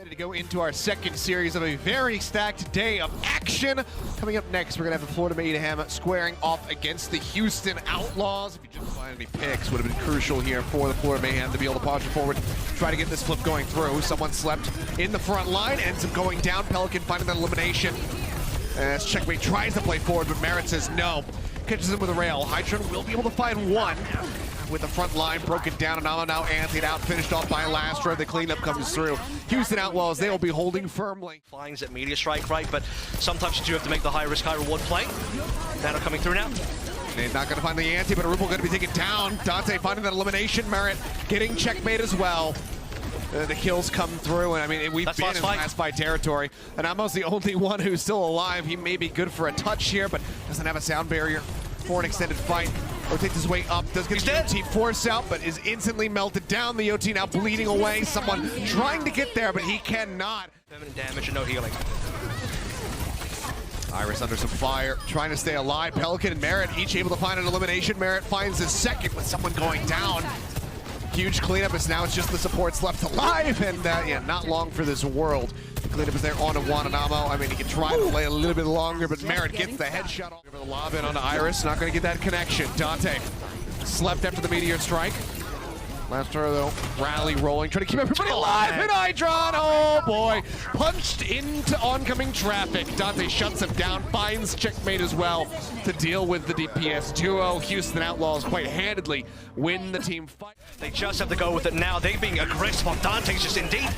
Ready to go into our second series of a very stacked day of action. Coming up next, we're going to have the Florida Mayhem squaring off against the Houston Outlaws. If you just find any picks, would have been crucial here for the Florida Mayhem to be able to posture forward, try to get this flip going through. Someone slept in the front line, ends up going down. Pelican finding that elimination. As Checkmate tries to play forward, but Merritt says no. Catches him with a rail. Hydron will be able to find one. With the front line broken down, and now Anthony out, finished off by Lastra. The cleanup comes through. Houston Outlaws, they will be holding firmly. Finds at media strike, right? But sometimes you do have to make the high risk, high reward play. Nano coming through now. They're not going to find the ante, but Rupel going to be taken down. Dante finding that elimination. Merritt getting checkmate as well. The kills come through, and I mean, we've been in last fight territory. And Amo's the only one who's still alive. He may be good for a touch here, but doesn't have a sound barrier for an extended fight. Rotates his way up, does get the OT force out, but is instantly melted down. The OT now bleeding away. Someone trying to get there, but he cannot. Permanent damage and no healing. Iris under some fire, trying to stay alive. Pelican and Merritt each able to find an elimination. Merritt finds his second with someone going down. Huge cleanup as now it's just the supports left alive, and yeah, not long for this world. The cleanup is there on Amo. I mean, he can try to play a little bit longer, but Merritt gets the headshot off. The lob in on Iris, not going to get that connection. Dante slept after the meteor strike. Lastra, though, rally rolling, trying to keep everybody alive. And Hydron, oh boy, punched into oncoming traffic. Dante shuts him down, finds checkmate as well to deal with the DPS duo. Houston Outlaws quite handedly win the team fight. They just have to go with it now. They being aggressive on Dante's just in deep.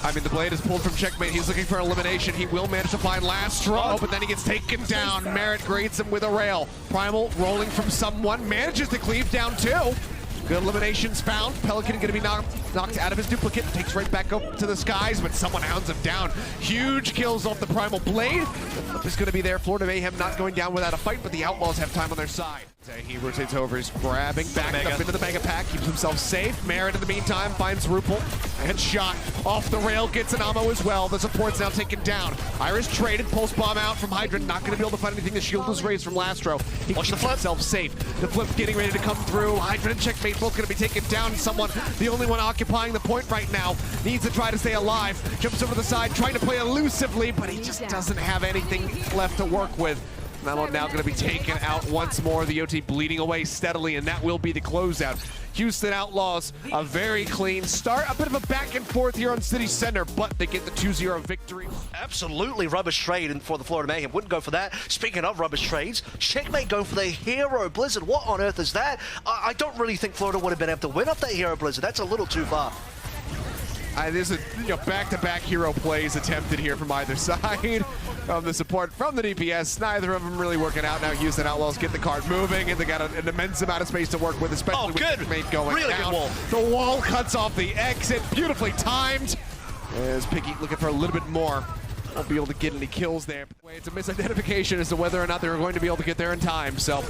I mean, the blade is pulled from checkmate. He's looking for elimination. He will manage to find Lastra, but then he gets taken down. Merritt grades him with a rail. Primal rolling from someone, manages to cleave down too. Good eliminations found. Pelican going to be knocked out of his duplicate. Takes right back up to the skies, but someone hounds him down. Huge kills off the Primal Blade. The flip is going to be there. Florida Mayhem not going down without a fight, but the Outlaws have time on their side. He rotates over, he's grabbing back up into the Mega Pack, keeps himself safe. Merritt in the meantime finds Rupel. Headshot off the rail, gets an ammo as well. The support's now taken down. Iris traded, pulse bomb out from Hydron. Not going to be able to find anything. The shield was raised from Lastro. He keeps himself safe. The flip getting ready to come through. Hydron and checkmate both going to be taken down. Someone, the only one occupying the point right now, needs to try to stay alive. Jumps over the side, trying to play elusively, but he just doesn't have anything left to work with. Melo now going to be taken out once more. The OT bleeding away steadily, and that will be the closeout. Houston Outlaws, a very clean start. A bit of a back and forth here on City Center, but they get the 2-0 victory. Absolutely rubbish trade and for the Florida Mayhem. Wouldn't go for that. Speaking of rubbish trades, checkmate go for the hero Blizzard. What on earth is that? I don't really think Florida would have been able to win off that hero Blizzard. That's a little too far. There's a back-to-back hero plays attempted here from either side of the support from the DPS. Neither of them really working out. Now Houston Outlaws get the card moving, and they got an immense amount of space to work with, especially with checkmate going really down. Good wall. The wall cuts off the exit, beautifully timed. As Piggy looking for a little bit more. Won't be able to get any kills there. It's a misidentification as to whether or not they were going to be able to get there in time. So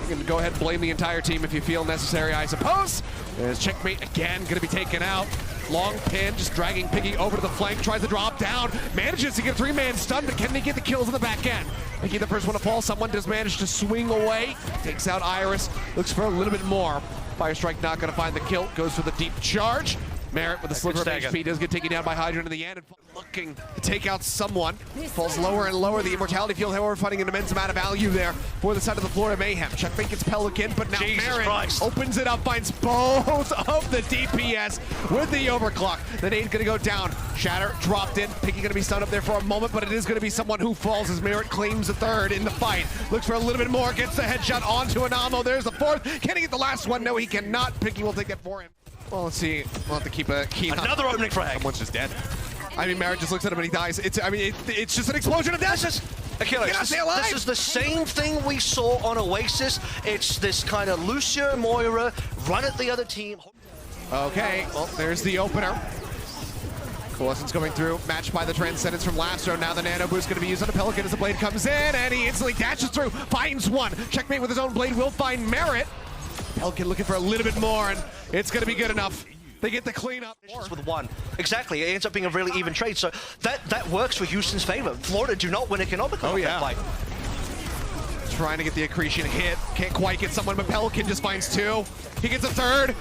you can go ahead and blame the entire team if you feel necessary, I suppose. As checkmate again going to be taken out. Long pin, just dragging Piggy over to the flank, tries to drop down, manages to get a three-man stun, but can they get the kills in the back end? Piggy the first one to fall, someone does manage to swing away, takes out Iris, looks for a little bit more. Fire Strike not going to find the kill, goes for the deep charge. Merritt with a sliver of HP does get taken down by Hydron in the end, and looking to take out someone. Falls lower and lower. The Immortality Field, however, finding an immense amount of value there for the side of the Florida Mayhem. Checkmate gets Pelican, but now Merritt opens it up, finds both of the DPS with the overclock. The nade's going to go down. Shatter dropped in. Piggy going to be stunned up there for a moment, but it is going to be someone who falls as Merritt claims the third in the fight. Looks for a little bit more, gets the headshot onto an ammo. There's the fourth. Can he get the last one? No, he cannot. Piggy will take that for him. Well, let's see. We'll have to keep a keen eye. Another opening frag. Someone's just dead. I mean, Merritt just looks at him and he dies. It's just an explosion of death. This is the same thing we saw on Oasis. It's this kind of Lucia, Moira, run at the other team. Okay, well, there's the opener. Coalescence going through, matched by the Transcendence from Lastro. Now the Nano Boost going to be used on the Pelican as the blade comes in, and he instantly dashes through, finds one. Checkmate with his own blade will find Merritt. Pelican looking for a little bit more, and it's going to be good enough. They get the cleanup. With one. Exactly, it ends up being a really even trade, so that works for Houston's favor. Florida do not win economically that fight. Trying to get the accretion hit. Can't quite get someone, but Pelican just finds two. He gets a third.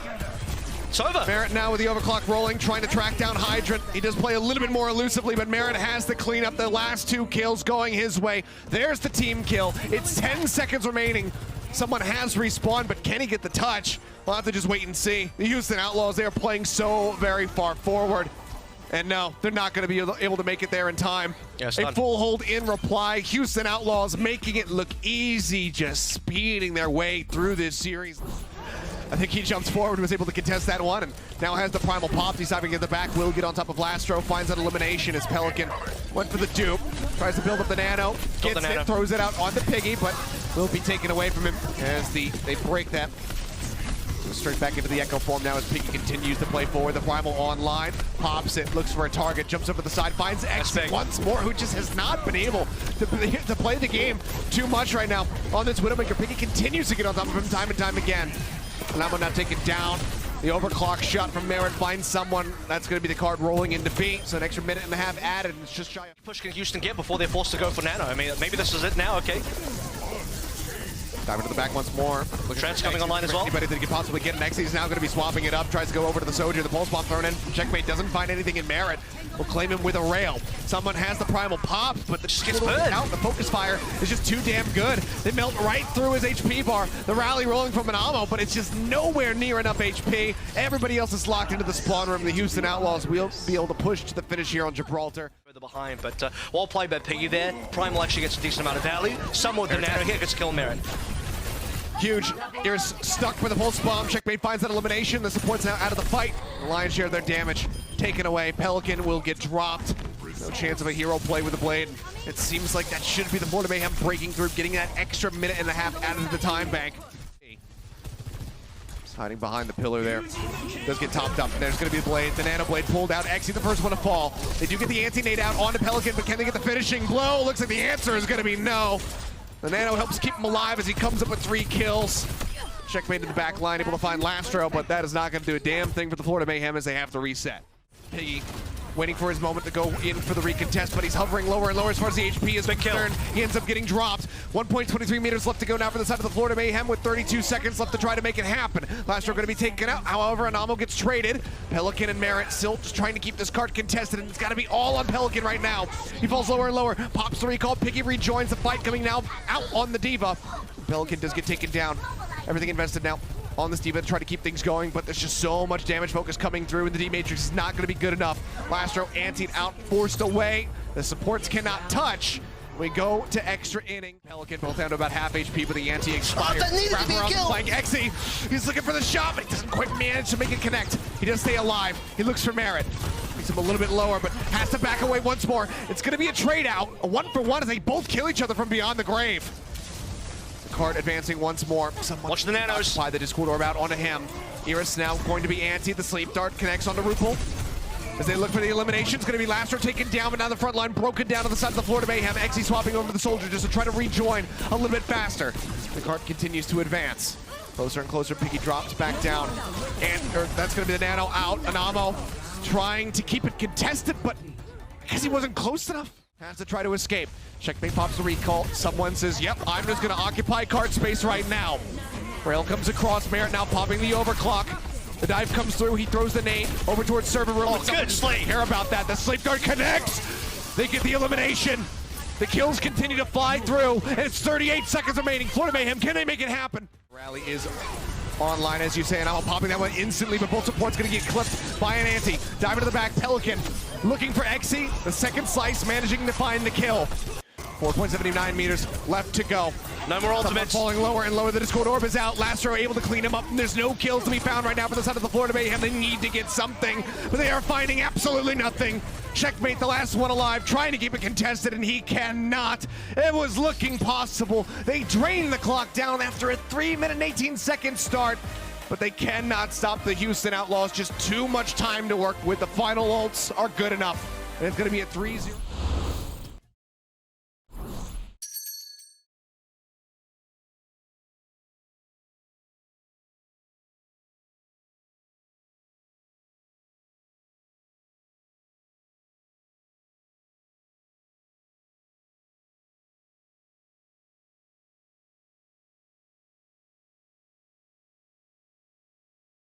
It's over. Merritt now with the overclock rolling, trying to track down Hydrant. He does play a little bit more elusively, but Merritt has the cleanup. The last 2 kills going his way. There's the team kill. It's 10 seconds remaining. Someone has respawned, but can he get the touch? We'll have to just wait and see. The Houston Outlaws, they are playing so very far forward. And no, they're not going to be able to make it there in time. Yeah, a full hold in reply. Heuston Outlaws making it look easy, just speeding their way through this series. I think he jumps forward, was able to contest that one, and now has the primal pop. He's having to get the back. Will get on top of Lastro, finds that elimination as Pelican went for the dupe. Tries to build up the nano, gets it, throws it out on the Piggy, but will be taken away from him as they break that. Straight back into the Echo form now as Piggy continues to play forward. The Primal online, pops it, looks for a target, jumps over the side, finds X once more, who just has not been able to play the game too much right now on this Widowmaker. Piggy continues to get on top of him time and time again. Lamo now taken down. The overclock shot from Merritt finds someone. That's going to be the card rolling into B. So an extra minute and a half added, and it's just shy of. Push can Houston get before they're forced to go for Nano? I mean, maybe this is it now, okay. Dive into the back once more. Trent's coming online as well. Anybody that he could possibly get. Next, he's now going to be swapping it up. Tries to go over to the Soldier. The pulse bomb thrown in. Checkmate doesn't find anything in Merritt. Will claim him with a rail. Someone has the primal pop, but the just gets out. The focus fire is just too damn good. They melt right through his HP bar. The rally rolling from an ammo, but it's just nowhere near enough HP. Everybody else is locked into the spawn room. The Houston Outlaws will be able to push to the finish here on Gibraltar. Further behind, but well played by Piggy there. Primal actually gets a decent amount of value. Someone with the Nano here gets kill Merritt. Huge. Here's stuck with a pulse bomb. Checkmate finds that elimination. The support's now out of the fight. The lion's share of their damage taken away. Pelican will get dropped. No chance of a hero play with the blade. It seems like that should be the Florida Mayhem breaking through, getting that extra minute and a half added to the time bank. Hiding behind the pillar there. Does get topped up. There's going to be the blade. The nano blade pulled out. Exy the first one to fall. They do get the anti-nade out onto Pelican, but can they get the finishing blow? Looks like the answer is going to be no. The nano helps keep him alive as he comes up with 3 kills. Checkmate in the back line, able to find Lastro, but that is not going to do a damn thing for the Florida Mayhem as they have to reset. Piggy waiting for his moment to go in for the recontest, but he's hovering lower and lower as far as the HP is concerned. He ends up getting dropped. 1.23 meters left to go now for the side of the Florida Mayhem with 32 seconds left to try to make it happen. Lastro going to be taken out. However, Anamo gets traded. Pelican and Merritt still just trying to keep this card contested, and it's got to be all on Pelican right now. He falls lower and lower. Pops the recall. Piggy rejoins the fight, coming now out on the Diva. Pelican does get taken down. Everything invested now on this Diva to try to keep things going, but there's just so much damage focus coming through, and the D-Matrix is not going to be good enough. Lastro antied out, forced away. The supports cannot touch. We go to extra inning. Pelican both down to about half HP, but the anti expires. That needed to be a kill. Like Exy, he's looking for the shot, but he doesn't quite manage to make it connect. He does stay alive. He looks for Merritt. Makes him a little bit lower, but has to back away once more. It's going to be a trade out, a 1-for-1 as they both kill each other from beyond the grave. Card advancing once more. Someone watch the nanos. Apply the Discord orb out onto him. Iris now going to be anti. The sleep dart connects onto Rupel. As they look for the elimination, it's going to be Lastro taken down, but now the front line broken down to the side of the Florida Mayhem. Exy swapping over to the Soldier just to try to rejoin a little bit faster. The card continues to advance. Closer and closer, Piggy drops back down. And that's going to be the nano out. Anamo trying to keep it contested, but I guess he wasn't close enough. Has to try to escape. Checkmate pops the recall. Someone says, yep, I'm just going to occupy card space right now. Rail comes across. Merritt now popping the overclock. The dive comes through. He throws the nade over towards server room. Oh, good slate. Care about that. The sleep dart connects. They get the elimination. The kills continue to fly through, and it's 38 seconds remaining. Florida Mayhem, can they make it happen? Rally is online, as you say, and I'm popping that one instantly, but both supports going to get clipped by an anti. Dive into the back. Pelican looking for Exy. The second slice, managing to find the kill. 4.79 meters left to go. No more ultimates. Falling lower and lower. The Discord orb is out. Lastro able to clean him up. There's no kills to be found right now for the side of the Florida Mayhem. They need to get something, but they are finding absolutely nothing. Checkmate, the last one alive, trying to keep it contested, and he cannot. It was looking possible. They drained the clock down after a 3-minute and 18-second start, but they cannot stop the Houston Outlaws. Just too much time to work with. The final ults are good enough, and it's going to be a 3-0.